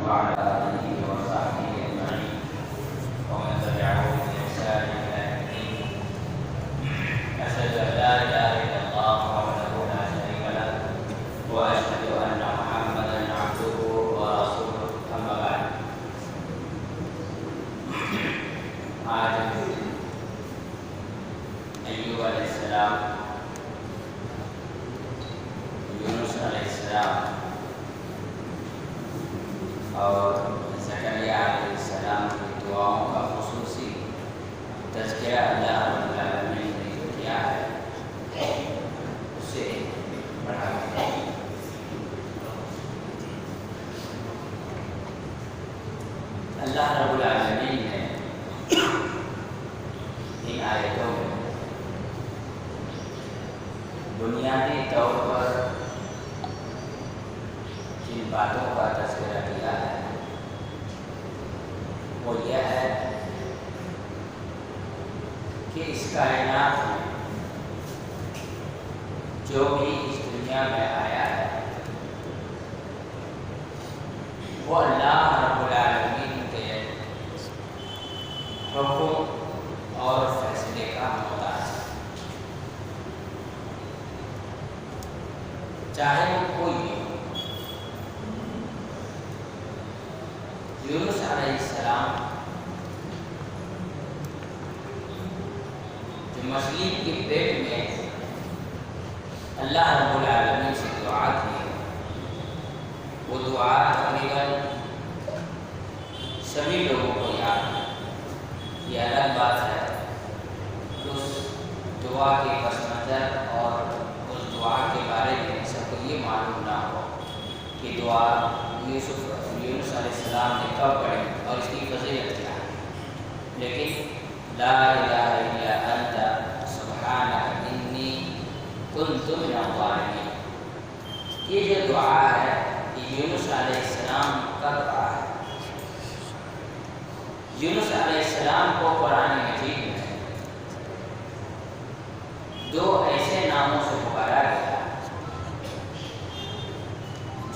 وعلى آله وصحبه أجمعين ومن تبعهم بإحسان إلى يوم الدين. أشهد أن لا إله إلا الله وحده لا شريك له وأشهد أن محمدا عبده ورسوله. أما بعد، آج ایوب علیہ السلام، یونس علیہ السلام اور زکریا علیہ السلام کی دعاؤں کا خصوصی تذکرہ اللہ رب العالمین نے جو کیا ہے اسے بڑھا کے اللہ رب العالمین نے ان آیتوں میں بنیادی طور پر جن باتوں کا تذکرہ کیا ہے وہ یہ ہے کہ اس کائنات میں جو بھی اس دنیا میں آیا ہے وہ اللہ رب العالمین کے حکم اور فیصلے کا محتاج ہے، چاہے وہ کوئی ہو۔ یونس علیہ السلام جو مچھلی کے پیٹ میں اللہ رب العالمین سے دعا کی، وہ دعا تقریباً سبھی لوگوں کو یاد ہے۔ یہ الگ بات ہے کہ اس دعا کے پس منظر اور اس دعا کے بارے میں سب کو یہ معلوم نہ ہو کہ دعا یونس علیہ السلام نے کب پڑھی اور اس کی فضیلت کیا ہے، لیکن لا الہ الا انت سبحانک انی کنت من الظالمین، یہ جو دعا ہے یہ یونس علیہ السلام کا دعا ہے۔ یونس علیہ السلام کو قرآن مجید میں دو ایسے ناموں سے پکارا گیا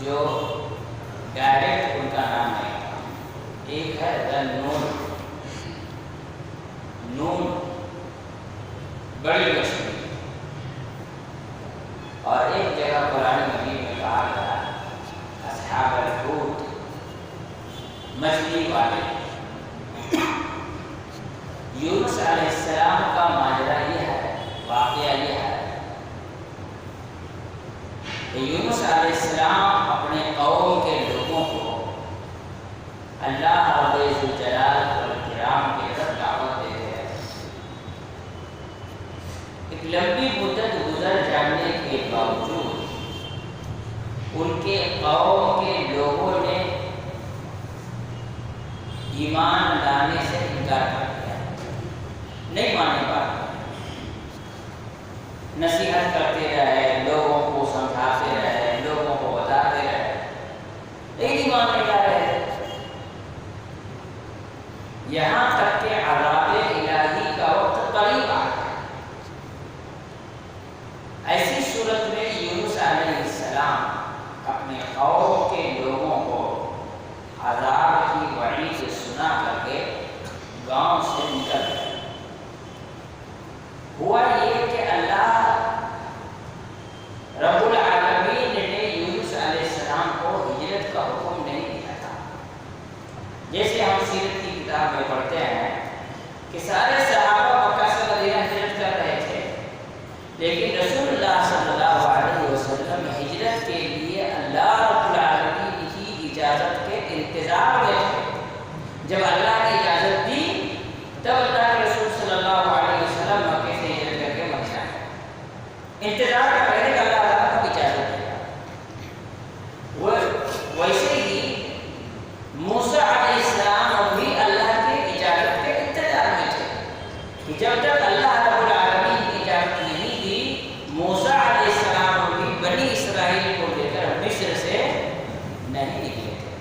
جو ڈائریکٹ ان کا نام نہیں تھا۔ ایک ہے نون، نون بڑی مچھلی، اور ایک جگہ قرآن مجید میں کہا گیا اصحاب الحوت، مچھلی والے۔ یونس علیہ السلام کا ماجرا یہ ہے، واقعہ یہ ہے کہ یونس علیہ السلام اپنے قوم کے لوگوں کو اللہ رب ذوالجلال والاکرام کی طرف دعوت دے رہے ہیں۔ ایک لمبی مدت گزر جانے کے باوجود ان کے قوم کے لوگوں نے ایمان لانے سے انکار کر دیا، نہیں ماننے والے، نصیحت کرتے رہے، لوگوں کو سمجھاتے رہے، لوگوں کو بتاتے رہے، لیکن ماننے جا رہے، یہاں تک کہ عذاب الہی کا وقت قریب آ گیا۔ ایسی صورت میں یونس علیہ السلام اپنے قوم کے لوگوں کو عذاب کی وعید سنا کر کے گاؤں سے نکل گئے۔ ہوا یہ کہ اللہ رب العالمین نے یونس علیہ السلام کو ہجرت کا حکم نہیں دیا تھا۔ جیسے ہم سیرت کی کتاب میں پڑھتے ہیں کہ سارے صحابہ مکہ سے مدینہ ہجرت کر رہے تھے، لیکن رسول اللہ صلی اللہ علیہ وسلم ہجرت کے لیے اللہ رب العالمین کی اجازت کے انتظار میں تھے۔ جب اللہ نے اجازت دی تب اللہ کے رسول صلی اللہ علیہ وسلم مکے سے ہجرت کر کے مدینہ آئے۔ انتظار کا پہلے کہ اللہ تعالیٰ کو اجازت دے گا۔ ویسے ہی موسیٰ علیہ السلام بھی اللہ کے اجازت کے انتظار میں تھے کہ جب تک اللہ رب العالمین کی اجازت نہیں دی، موسیٰ علیہ السلام بھی بنی اسرائیل کو لے کر مصر سے نہیں نکلے تھے۔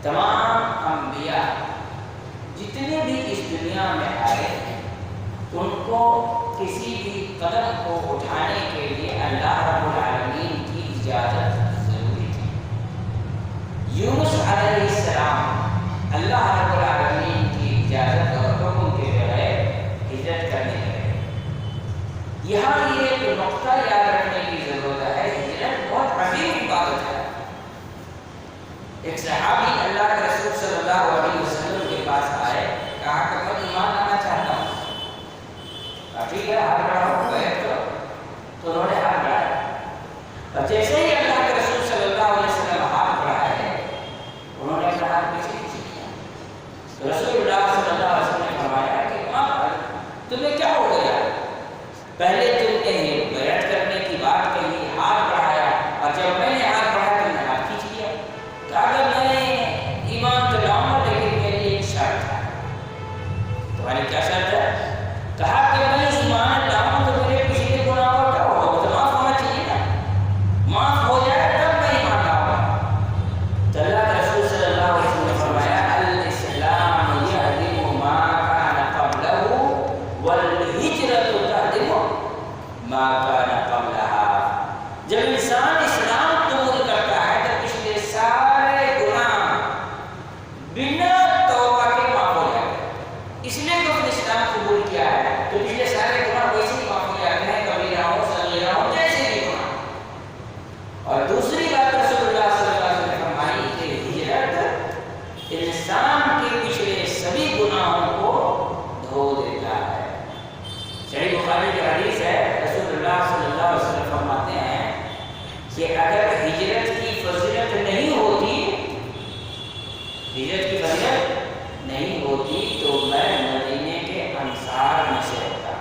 تمام انبیاء جتنے بھی اس دنیا میں آئے ان کو کسی بھی قدم کو اٹھانے کے لیے اللہ رب العالمین کی اجازت ضروری تھی۔ یونس ایک صحابی اللہ کے رسول صلی اللہ علیہ وسلم کے پاس آئے، کہا کہ میں ایمان لانا چاہتا ہوں۔ ٹھیک ہے، ہاتھ بڑھاؤ، بیعت کرو۔ تو انہوں نے ہاتھ بڑھایا، اور جیسے ہی اللہ کے رسول صلی اللہ علیہ وسلم ہاتھ بڑھائے، انہوں نے اپنا ہاتھ پیچھے کیا۔ تو رسول اللہ صلی اللہ علیہ وسلم نے فرمایا کہ تمہیں کیا ہو گیا؟ پہلے تم نے بیعت کرنے کی بات کہی، ہاتھ بڑھایا، اور جب میں نے ہاتھ بڑھایا تم نے ہاتھ کھینچ لیا۔ کہ اگر میں ایمان تو لاؤں گا لیکن میری ایک شرط ہے۔ تمہاری کیا شرط ہے؟ کہا کہ میں ایمان لاؤں تو میرے پچھلے گناہوں کا کیا ہوگا؟ وہ تو معاف ہونا چاہیے نا، معاف ہو جائے تب میں ایمان لاؤں گا۔ تو اللہ کے رسول صلی اللہ علیہ وسلم نے فرمایا الاسلام یہدم ما کان قبلہ والہجرۃ تہدم ما کان قبلہا۔ جب انسان اسلام قبول کرتا ہے تو پچھلے سارے گناہ بنا توبہ کے معاف ہو جاتے ہیں۔ اس لیے تو اسلام قبول کیا ہے تو پچھلے سارے گناہ ویسے ہی معاف ہو جاتے ہیں، کبیرہ ہو صغیرہ ہو جیسے بھی گناہ۔ اور دوسری بات رسول اللہ صلی اللہ علیہ وسلم نے فرمائی کہ ہجرت انسان کے پچھلے سبھی گناہوں کو دھو دیتا ہے۔ صحیح بخاری کی حدیث ہے، رسول اللہ صلی اللہ علیہ وسلم فرماتے ہیں کہ اگر ہجرت کی فضیلت نہیں ہوتی، ہجرت کی فضیلت نہیں ہوتی تو میں مدینے کے انصار میں سے ہوتا۔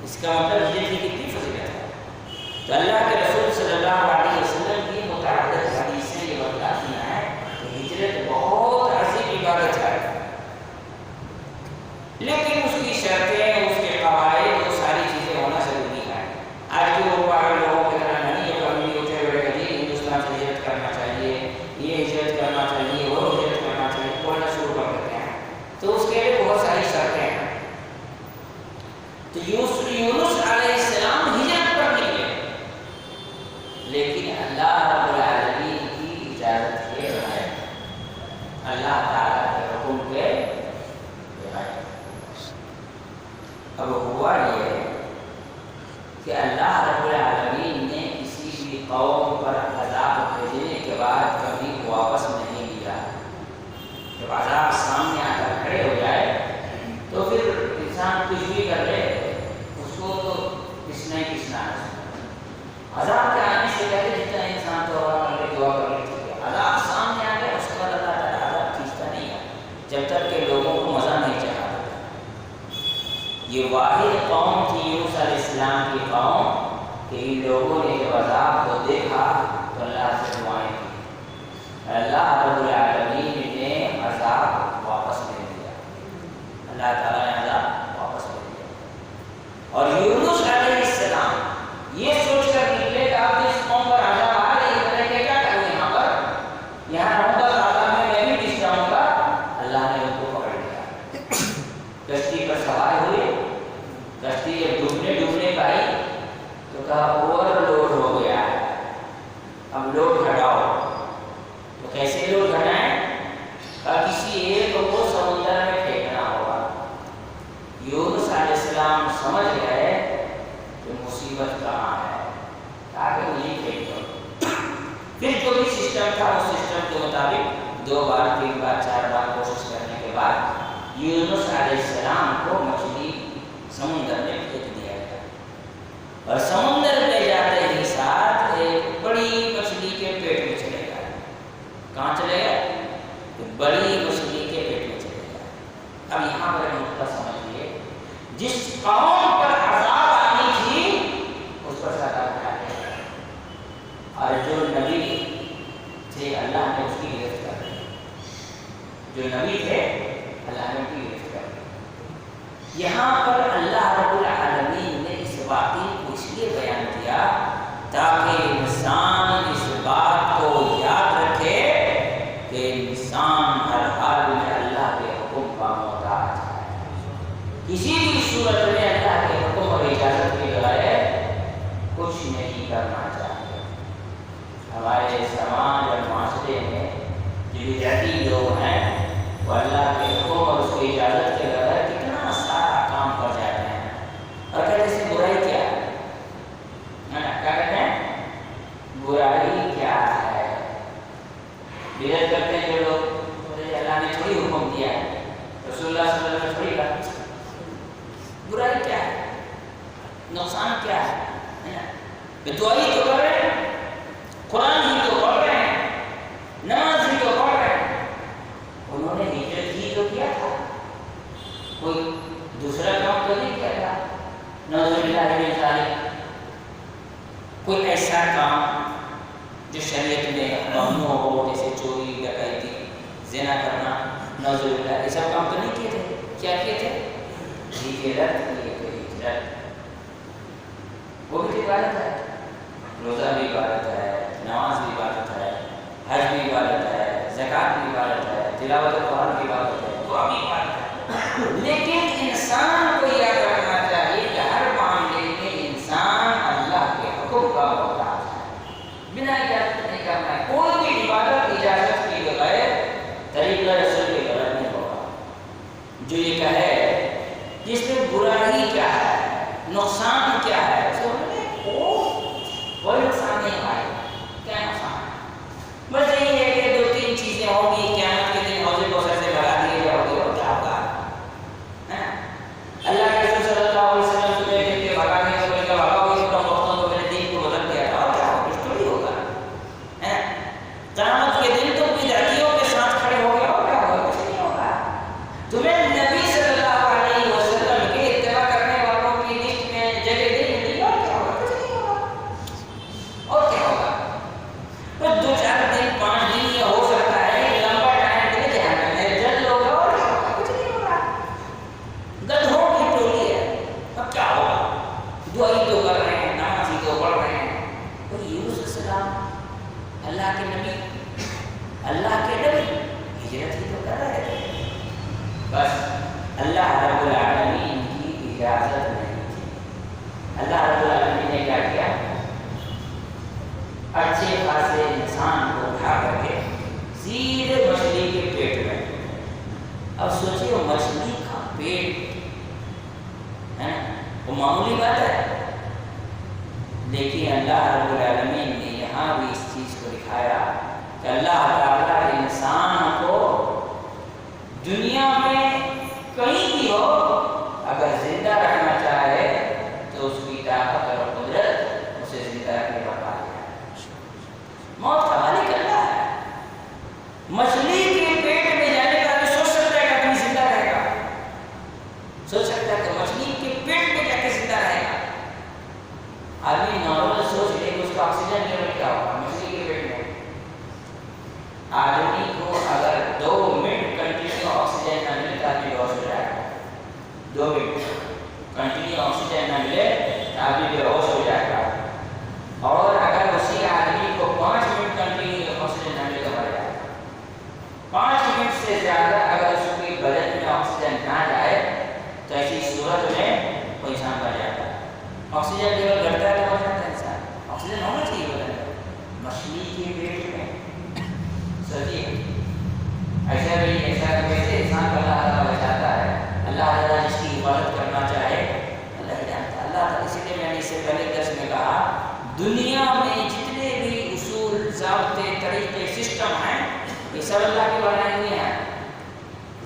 اس کا مطلب ہجرت کی کتنی فضیلت ہے۔ تو اللہ کے رسول صلی اللہ علیہ وسلم کی متعدد حدیثیں یہ بتاتی ہیں کہ ہجرت بہت عظیم عبادت ہے، لیکن اس کی شرطیں، اس کے قواعد، وہ ساری چیزیں ہونا ضروری ہے۔ آج کے وہ پاگل لوگوں کی طرح نہیں ہے، کبھی اٹھے ہوئے کہ جی ہندوستان سے ہجرت کرنا چاہیے، یہ ہجرت کرنا چاہیے، وہ ہجرت کرنا چاہیے، بولنا شروع کر دیتے ہیں۔ تو اس کے لیے بہت ساری شرطیں ہیں۔ تو یونس علیہ السلام ہجرت پر نکلے، لیکن اللہ رب العالمین کی اجازت کے بغیر، اللہ تعالیٰ کے حکم کے بغیر۔ اب ہوا یہ کہ اللہ رب العالمین نے کسی بھی قوم پر عذاب بھیجنے کے بعد کبھی واپس نہیں لیا۔ جب عذاب سامنے آ کر کھڑے ہو جائے تو پھر انسان کچھ بھی کر لے، اس کو تو کسنا ہی کسنا ہے۔ عذاب کے آنے سے پہلے جتنا انسان توبہ کر لے، دعا کر لے، عذاب سامنے آ گیا، اس کے بعد اللہ تعالیٰ عذاب کھینچتا نہیں ہے جب تک کہ لوگوں کو مزہ نہیں چڑھا دیتا۔ یہ واحد قوم تھی یونس علیہ السلام کی قوم کہ ان لوگوں نے جب عذاب کو دیکھا تو اللہ سے دعائیں کی، اللہ رب العالمین نے عذاب واپس لے لیا، اللہ تعالیٰ نے عذاب واپس لے لیا۔ اور یونس علیہ السلام یہ سوچ کر نکلے کہ اب اس قوم پر عذاب آ رہی ہے، میں نے کیا کروں یہاں پر، یہاں رہوں گا تو عذاب میں بھی ڈس جاؤں گا۔ اللہ نے ان کو پکڑ لیا، کشتی پر سوار ہوئے، کشتی جب ڈوبنے پائی تو کہا اوور لوڈ ہو گیا ہے، اب لوڈ ہٹاؤ۔ تو کیسے لوڈ ہٹائیں؟ کہا کسی ایک کو سمندر میں پھینکنا ہوگا۔ یونس علیہ السلام سمجھ گئے کہ مصیبت کہاں ہے، تاکہ مجھے پھینک دو۔ پھر جو بھی سسٹم تھا اس سسٹم کے مطابق 2 بار 3 بار 4 بار کوشش کرنے کے بعد یونس علیہ السلام کو مچھلی سمندر میں پھینک دیا گیا، اور سمندر لے جاتے ہی ساتھ ایک بڑی مچھلی کے پیٹ میں چلے گیا۔ کہاں چلے گیا؟ بڑی مچھلی کے پیٹ میں چلے گیا۔ اب یہاں پر نقطہ سمجھیے، جس قوم پر عذاب آنی تھی اس پر عذاب آ گیا، اور جو نبی تھے اللہ نے اس کی گرفت کر لی، جو نبی تھے اللہ نے ان کی گرفت کر لی۔ یہاں پر اللہ رب العالمین نے اس واقعے کو اس لیے بیان کیا تاکہ انسان اس بات کو یاد رکھے کہ انسان ہر حال میں اللہ کے حکم کا محتاج ہے، کسی بھی صورت میں اللہ کے حکم اور اجازت کے بغیر کچھ نہیں کرنا چاہیے۔ ہمارے سماج اور معاشرے میں جو بدعتی لوگ ہیں وہ اللہ کے حکم اور اس کی اجازت کے بغیر کتنا سارا کام کر جائے ممنوع ہو، جیسے چوری، ڈکیتی، زنا کرنا، نعوذ باللہ، یہ سب کام تو نہیں کیے تھے. کیا کیے تھے؟ ہجرت کیے تھے. ہجرت وہ بھی عبادت ہے. روزہ بھی عبادت ہے، نماز بھی عبادت ہے، حج بھی عبادت ہے، زکوٰۃ بھی عبادت ہے، تلاوت قرآن بھی عبادت ہے، دعا بھی عبادت ہے. لیکن انسان کو یاد رکھنا چاہیے کہ ہر معاملے میں انسان اللہ کے حکم کا محتاج ہے. بنا اجازت نہیں کرنا ہے. کوئی بھی عبادت اجازت کے بغیر طریقہ رسول کے بغیر نہیں ہوگا. جو یہ کہے جس میں برائی کیا ہے، نقصان کیا ہے، اس کو کوئی نقصان نہیں آئے. کیا نقصان ہے؟ بس یہی ہے کہ دو تین چیزیں ہوں گی، قیامت کے دن حوض کوثر سے بھرا دیے جاؤ گے اور کیا ہوگا. اللہ کے رسول صلی اللہ علیہ وسلم سے دیکھ کے بھگانے کا کوئی بھگا ہو گیا، تو وقتوں کو میرے دین کو بدل دیا تھا، اور کیا ہوگا؟ کچھ تھوڑی ہوگا. قیامت کے دن تو بدعتیوں کے ساتھ کھڑے ہو گیا، اور کیا ہوگا؟ کچھ نہیں ہوگا. تمہیں نبی صلی اللہ علیہ وسلم کے اتباع کرنے والوں کی لسٹ میں جگہ نہیں ملی، اور کیا ہوگا؟ کچھ نہیں ہوگا. اور کیا ہوگا؟ بس 2-4 دن 5 دن یہ ہو سکتا ہے، لمبا ٹائم کے لیے جہنم میں جل لوگ، اور کیا ہوگا؟ کچھ نہیں ہوگا. گدھوں کی ٹولی ہے، اب کیا ہوگا؟ دعائی تو کر رہے ہیں، نماز ہی تو پڑھ رہے ہیں. اور یونس علیہ السلام اللہ کے نبی ہجرت ہی تو کر رہے تھے. بس اللہ رب العالمین کی اجازت نہیں تھی. اللہ رب العالمین نے کیا کیا؟ اچھے خاصے انسان کو اٹھا کر کے سیدھے مچھلی کے پیٹ میں. اب سوچیے وہ مچھلی کا پیٹ ہے وہ معمولی بات ہے، لیکن اللہ رب العالمین نے یہاں بھی اس چیز کو دکھایا کہ اللہ تعالیٰ انسان کو دنیا میں کہیں بھی ہو اگر زندہ رکھنا چاہے تو اس کی طاقت اور قدرت اسے زندہ رکھنے کا پا دیا. موت کا مالک اللہ ہے. مچھلی کے پیٹ میں جانے کا بھی سوچ سکتا ہے کہ اپنی زندہ رہے گا، سوچ سکتا ہے کہ مچھلی کے پیٹ میں جا کے زندہ رہے گا. آدمی نارمل سوچ لے کہ اس کا آکسیجن لیول کیا ہوگا مچھلی کے پیٹ میں. آدمی کو اگر 2 منٹ کنٹینیو آکسیجن نہ ملے تو آدمی بے ہوش ہو جائے گا. 2 منٹ کنٹینیو آکسیجن نہ ملے تو آدمی بے ہوش ہو جائے گا. اور اگر اسی آدمی کو 5 منٹ کنٹینیو آکسیجن نہ ملے تو مر جائے گا. 5 منٹ سے زیادہ اگر اس کے بدن میں آکسیجن نہ جائے تو ایسی صورت میں وہ انسان مر جاتا ہے. آکسیجن لیول گھٹتا ہے تو مر جاتا ہے انسان. آکسیجن ہونا چاہیے بدن میں. مچھلی کے پیٹ میں سوچیے ایسا کیسے انسان کو اللہ تعالیٰ بچاتا ہے. اللہ تعالیٰ جس کی حفاظت کرنا چاہے اللہ جانتا ہے. اللہ تعالیٰ اسی لیے میں نے اس سے پہلے درس میں کہا دنیا میں جتنے بھی اصول، ضابطے، طریقے، سسٹم ہیں یہ سب اللہ کے بنائے ہوئے ہیں.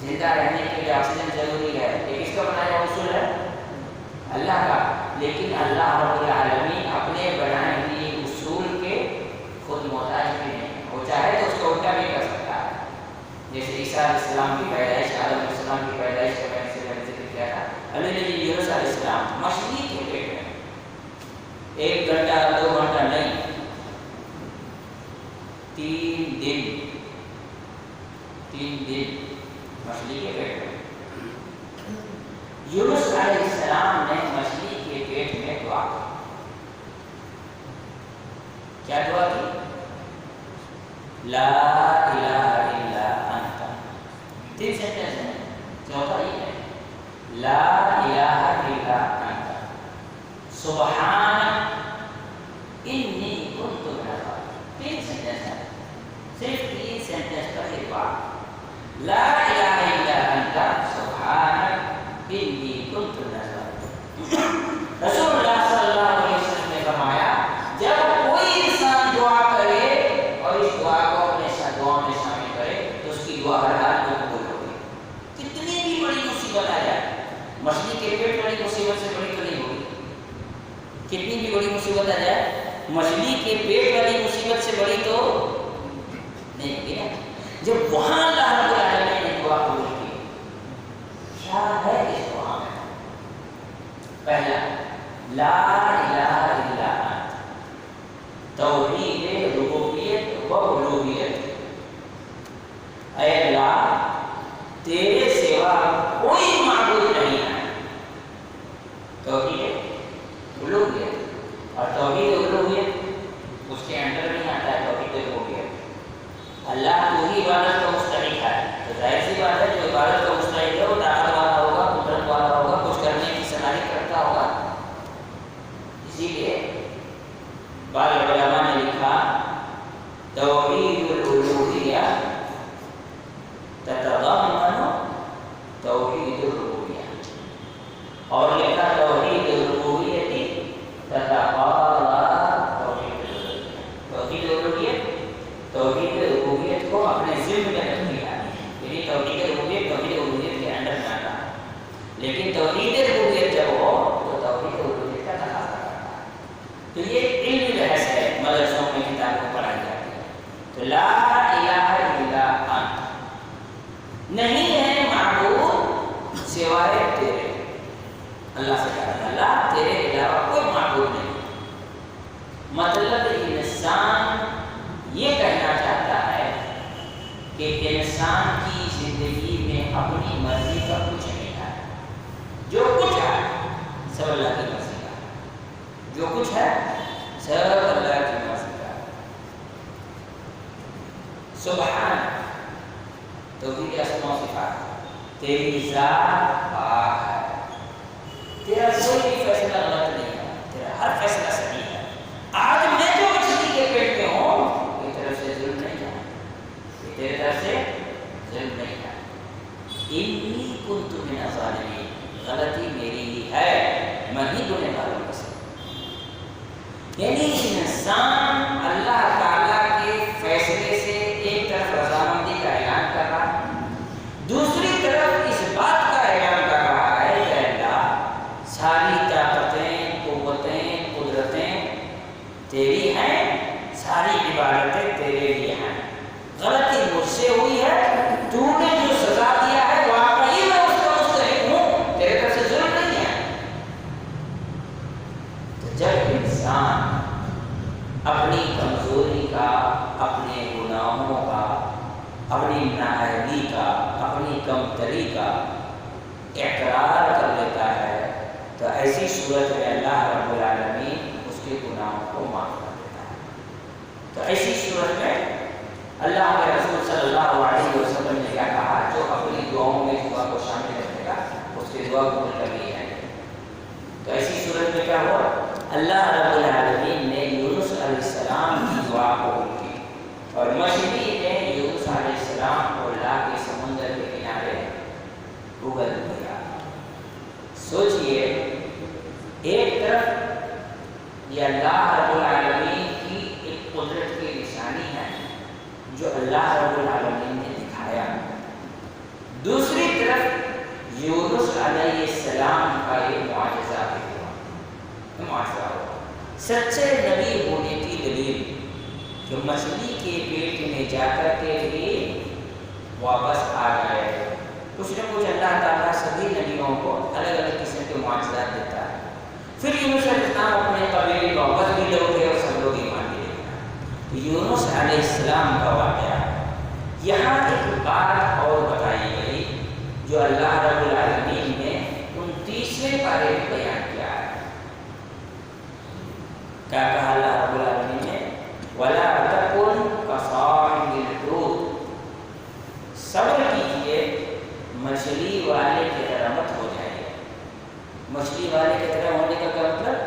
زندہ رہنے کے لیے آکسیجن ضروری ہے، یہ کس کا بنایا ہوا اصول ہے؟ اللہ کا. لیکن اللہ رب العالمین اپنے بنائے ہوئے اصول کے خود محتاج بھی نہیں. وہ چاہے تو اس کو الٹا بھی کر سکتا ہے. جیسے عیسیٰ علیہ السلام کی پیدائش، آدم علیہ السلام کی پیدائش کا میں نے ذکر کیا تھا. یونس علیہ السلام مچھلی کے پیٹ میں 1 گھنٹہ 2 گھنٹہ نہیں 3 دن مچھلی کے پیٹ میں. یونس علیہ السلام نے مچھلی کے پیٹ میں دعا کی. کیا دعا کی؟ لا الہ الا انت. 3 سینٹنس ہیں. چوتھا یہ ہے لا الہ الا انت سبحانک انی کنت من الظالمین. 3 سینٹنس ہیں. صرف 3 سینٹنس کا یہ بات لا الہ الا انت سبحانک انی کنت من الظالمین. رسول اللہ صلی اللہ علیہ وسلم نے فرمایا جب کوئی انسان دعا کرے اور اس دعا کو اپنے دعا میں شامل کرے تو اس کی دعا ہر حال میں قبول ہوگی. کتنی بھی بڑی مصیبت آ جائے، مچھلی کے پیٹ والی مصیبت سے بڑی تو نہیں ہوگی. کتنی بھی بڑی مصیبت آ جائے مچھلی کے پیٹ والی مصیبت سے بڑی تو نہیں ہوگی نا. جب وہاں اللہ رب العالمین نے دعا قبول کی، کیا ہے اس دعا میں؟ پہلا لا الہ الا انت توحید ربوبیت و الوہیت الوہیت، اے اللہ تیرے سوا کوئی معبود نہیں ہے. توحید الوہیت، اور توحید الوہیت اس کے اندر نہیں آتا ہے توحید الوہیت. اللہ تو ہی عبادت کا مستحق ہے، تو ظاہر سی بات ہے جو عبادت کا مستحق ہے وہ طاقت والا ہوگا، قدرت والا ہوگا، کچھ کرنے کی صلاحیت رکھتا ہوگا. اسی لیے بعض علماء نے لکھا توحید الالوہیہ تتضمن توحید الربوبیہ، اور لکھا توحید الربوبیہ تتقاضى توحید الالوہیہ. توحید الالوہیہ توحید ربوبیت کو اپنے ذمہ میں رکھ لیا، یعنی توحید ربوبیت توحید الوہیت کے اندر میں آتا ہے، لیکن توحید ربوبیت جب ہو تو توحید الوہیت کا تقاضا کرتا ہے. تو یہ علمی بحث ہے، مدرسوں میں کتاب کو پڑھائی جاتی ہے. تو لا الہ الا انت، نہیں ہے معبود سوائے تیرے. اللہ سے کہا اللہ تیرے علاوہ کوئی معبود نہیں. مطلب انسان یہ کہنا چاہتا ہے کہ انسان کی زندگی میں اپنی مرضی کا کچھ نہیں ہے، جو کچھ ہے سب اللہ کی مرضی کا، جو کچھ ہے سب اللہ کی مرضی کا. سبحان توحید اسماء و صفات، تیری ذات پاک ہے، تیرا کوئی بھی فیصلہ غلط نہیں ہے، تیرا ہر فیصلہ صحیح ہے. آج میں جو مچھلی کے پیٹ میں ہوں طرف سے ظلم نہیں ہے، تیرے طرف سے ظلم نہیں ہے. انی کنت من الظالمین، غلطی میری ہی ہے، میں ہی گنہگاروں میں سے. یعنی انسان اللہ تعالیٰ کے فیصلے سے ایک طرف رضامندی کا اعلان کر رہا ہے، دوسری طرف اس بات کا اعلان کر رہا ہے کہ اللہ ساری طاقتیں قوتیں قدرتیں تیری ہیں، ساری عبادتیں تیرے لیے ہیں. غلطی مجھ سے ہوئی ہے، تو نے جو سزا دیا ہے واقعی میں اس کا مستحق ہوں، تیرے طرف سے ظلم نہیں ہے. تو جب انسان اپنی کمزوری کا، اپنے گناہوں کا، اپنی نااہلی کا، اپنی کمتری کا اقرار کر لیتا ہے تو ایسی صورت میں اللہ رب العالمین اس کے گناہوں کو معاف کر دیتا ہے. تو ایسی صورت میں اللہ کے رسول صلی اللہ علیہ وسلم نے کیا کہا، جو اپنی دعاؤں میں دعا کو شامل رکھے گا اس کی دعا قبول کر لی جائے گی. تو ایسی صورت میں کیا ہوا، اللہ رب العالمین نے یونس علیہ السلام کی دعا قبول کی، اور مچھلی نے یونس علیہ السلام کو لا کے سمندر کے کنارے اگل دیا. سوچئے ایک طرف یہ اللہ رب العالمین کی ایک قدرت کی نشانی ہے جو اللہ رب العالمین نے دکھایا، دوسری طرف یونس علیہ السلام کا یہ معجزہ بھی ہوا. معجزہ ہوا سچے نبی ہونے کی دلیل کہ مچھلی کے پیٹ میں جا کر کے بھی واپس آ گئے. کچھ نہ کچھ اللہ تعالیٰ سبھی نبیوں کو الگ الگ قسم کے معجزات دیتا ہے. پھر یونس علیہ السلام اپنے قبیلے واپس بھی لوٹے اور سب لوگ ایمان بھی لے گئے. یونس علیہ السلام کا واقعہ یہاں ایک بات اور بتائی گئی جو اللہ رب العالمین نے 29ویں پارے میں بیان کیا ہے. کیا کہا اللہ رب العالمین نے، وَلَا تَكُنْ كَصَاحِبِ الْحُوتِ، صبر کیجئے مچھلی والے کی طرح مت ہو جائے. مچھلی والے کی طرح ہونے کا کیا مطلب،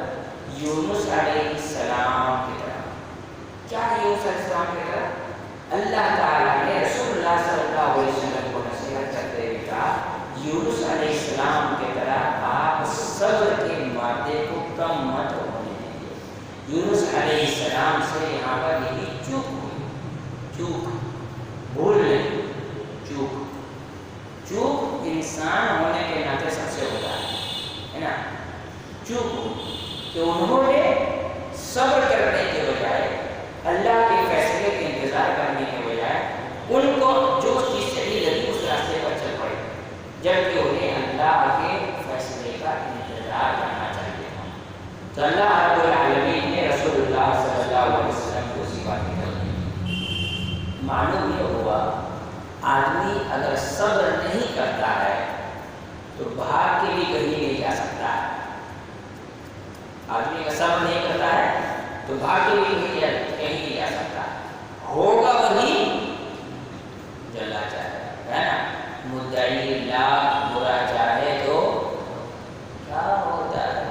یونس علیہ السلام کی طرح. کیا یونس علیہ السلام کی طرح، اللہ تعالیٰ نے رسول اللہ صلی اللہ علیہ وسلم کو نصیحت کرتے ہوئے کہا یونس علیہ السلام کی طرح آپ صبر کے مادے کو کم مت ہونے دیں. یونس علیہ السلام سے یہاں پر یہی چوک ہوئی، چوک بھول نہیں، چوک انسان ہونے کے ناطے سب سے ہوتا ہے نا. چوک کہ انہوں نے صبر کرنے کے بجائے، اللہ کے فیصلے کے انتظار کرنے کے بجائے ان کو جو چیز صحیح لگی اس راستے پر چل پڑے، جبکہ انہیں اللہ کے فیصلے کا انتظار کرنا چاہیے. تو اللہ رب العالمین نے رسول اللہ صلی اللہ علیہ وسلم کو اسی بات کی ترغیب دی. معلوم یہ ہوا آدمی اگر صبر نہیں کرتا ہے تو بھاگ کے بھی کہیں نہیں جا سکتا ہے. آدمی اگر صبر نہیں کرتا ہے تو بھاگ کے بھی کہیں نہیں جا سکتا. ہوگا وہی جلا چاہے ہے نا. مدعی لاکھ برا چاہے تو کیا ہوتا ہے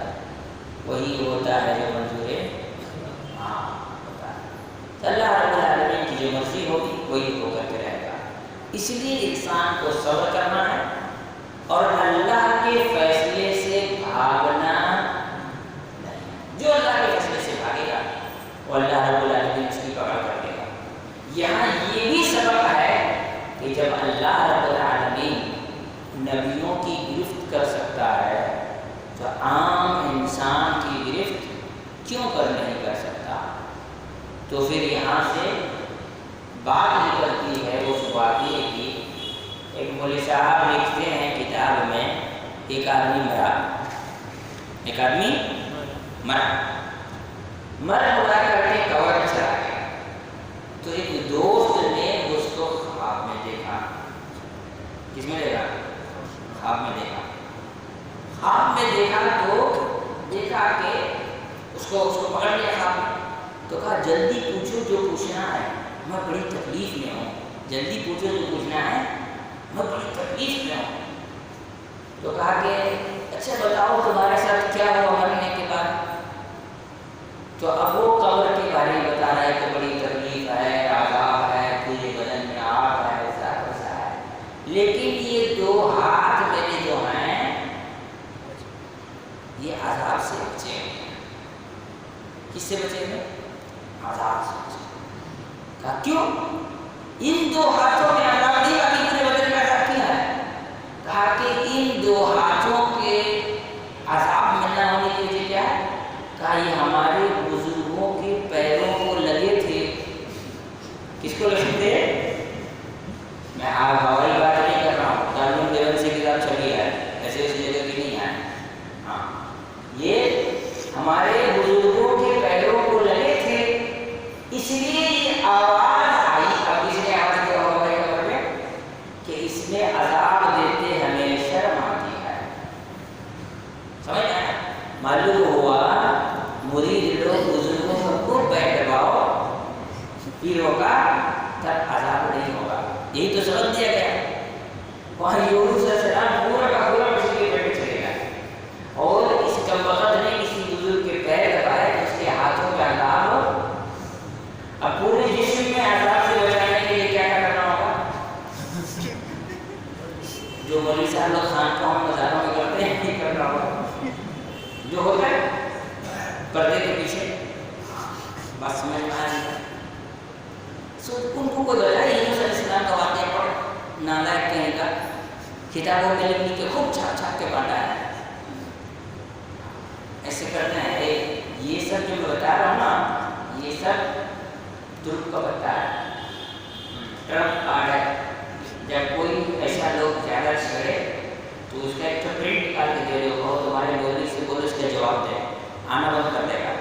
وہی ہوتا ہے جو منظور ہاں ہوتا ہے. تو اللہ رب العالمین کی جو مرضی ہوگی وہی ہو کر کے رہے گا. اس لیے انسان کو صبر کرنا ہے اور اللہ کے فیصلے سے بھاگنا نہیں. جو اللہ کے فیصلے سے بھاگے گا وہ اللہ رب العالمین اس کی پکڑ کر دے گا. یہاں یہ بھی سبب ہے کہ جب اللہ رب العالمین نبیوں کی گرفت کر سکتا ہے تو عام انسان کی گرفت کیوں کر نہیں کر سکتا. تو پھر یہاں سے بات نکلتی ہے اس واقعے کی. ایک مولوی صاحب لکھتے ہیں کتاب میں ایک آدمی مرا کر کے قبر میں چلا گیا. تو ایک دوست نے اس کو خواب میں دیکھا. کس میں دیکھا؟ خواب میں دیکھا. خواب میں دیکھا تو دیکھا کہ اس کو پکڑ لیا خواب میں. تو کہا جلدی پوچھو جو پوچھنا ہے, میں بڑی تکلیف میں ہوں. جلدی پوچھو جو پوچھنا ہے, میں بڑی تکلیف میں ہوں. تو کہا کہ اچھا بتاؤ تمہارے ساتھ کیا ہوا مرنے کے بعد. تو اب وہ قبر کے بارے میں بتا رہا ہے کہ بڑی تکلیف ہے, عذاب ہے, پورے بدن میں آگ ہے, ایسا ویسا ہے. لیکن یہ دو ہاتھ میرے جو ہیں یہ عذاب سے بچے ہیں. کس سے بچے ہیں؟ عذاب سے بچے. کہا کیوں؟ ان دو ہاتھوں میں عذاب نہیں, ابھی پورے بدن میں عذاب کیا ہے. کہا کہ ان دو ہاتھوں کے عذاب ملنا ہونے کی وجہ کیا ہے؟ کہا یہ ہمارے بزرگوں کے پیروں کو لگے تھے. کس کو لگے تھے؟ میں آپ ہوائی بات نہیں کر رہا ہوں, دارالعلوم دیوبند سے کتاب چھپی ہے, ایسے ایسی جگہ کی نہیں ہے. ہاں یہ ہمارے بزرگوں کے پیروں کو لگے تھے, اس لیے یہ آواز آئی. اب اس نے آواز کیا ہوا ہے قبر میں کہ اس میں عذاب دیتے ہمیں شرم آتی ہے. سمجھ آیا؟ معلوم ہوا مرید لوگ بزرگوں کو خوب بیٹھ دباؤ پیروں کا, تب عذاب نہیں ہوگا. یہی تو سبق دیا گیا. وہاں یونس علیہ السلام پورا کا پورا کسی کے بیٹھ چلے گئے اور اس کم وقت نے کسی بزرگ کے پیر دبائے, اس کے ہاتھوں میں عذاب ہو. اب پورے جسم میں عذاب سے بچانے کے لیے کیا کرنا ہوگا؟ جو مولوی صاحب لوگ خانقاہوں میں مزاروں میں کرتے ہیں یہ کرنا ہوگا. جو ہوتا ہے پردے کے پیچھے بس سمجھ میں آ جائے. ان کو کوئی بتائے یونس علیہ السلام کا واقعہ پڑھ, نالائق کہیں کا, کتابوں میں لکھ کے خوب چھاپ چھاپ کے بانٹا ہے. ایسے کرتے ہیں. یہ سب جو میں بتا رہا ہوں نا, یہ سب ترک کا بتا ہے, ٹرمپ کارڈ ہے. جب کوئی ایسا لوگ زیادہ چھڑے تو اس کا ایک پرنٹ نکال کے دے دو, اور تمہارے مولوی سے بولو اس کا جواب دے, آنا بند کر دے گا.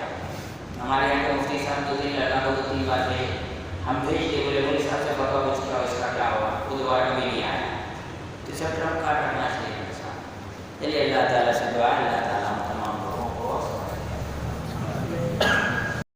ہمارے یہاں کے مفتی صاحب 2 دن لگا, 2-3 بار ہم بھیج کے بولے